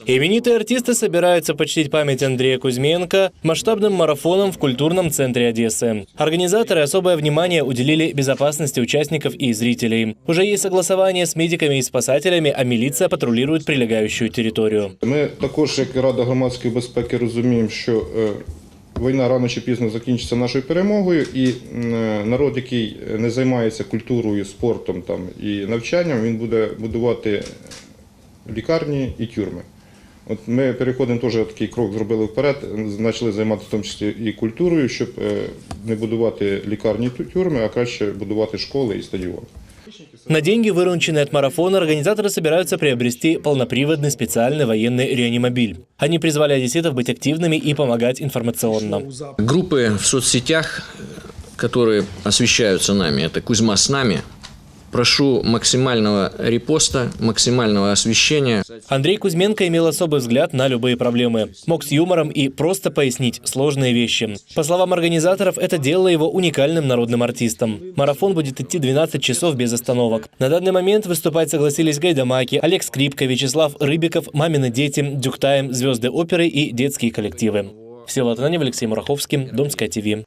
Именитые артисты собираются почтить память Андрея Кузьменко масштабным марафоном в культурном центре Одессы. Организаторы особое внимание уделили безопасности участников и зрителей. Уже есть согласование с медиками и спасателями, а милиция патрулирует прилегающую территорию. Ми також, як Рада громадської безпеки, розуміємо, що війна рано чи пізно закінчиться нашою перемогою, і народ, який не займається культурою, спортом і навчанням, він буде будувати лікарні і тюрми. От ми переходимо, теж такий крок зробили вперед, почали займатися в тому числі і культурою, щоб не будувати лікарні і тюрми, а краще будувати школи і стадіони. На деньги, вырученные от марафона, организаторы собираются приобрести полноприводный специальный военный реанимобиль. Они призвали одесситов быть активными и помогать информационно. Группы в соцсетях, которые освещаются нами, это «Кузьма с нами». Прошу максимального репоста, максимального освещения. Андрей Кузьменко имел особый взгляд на любые проблемы. Мог с юмором и просто пояснить сложные вещи. По словам организаторов, это делало его уникальным народным артистом. Марафон будет идти 12 часов без остановок. На данный момент выступать согласились Гайдамаки, Олег Скрипка, Вячеслав Рыбиков, «Мамины дети», Дюктайм, звезды оперы и детские коллективы. Всеволод Ананьев, Алексей Мураховский, Домская ТВ.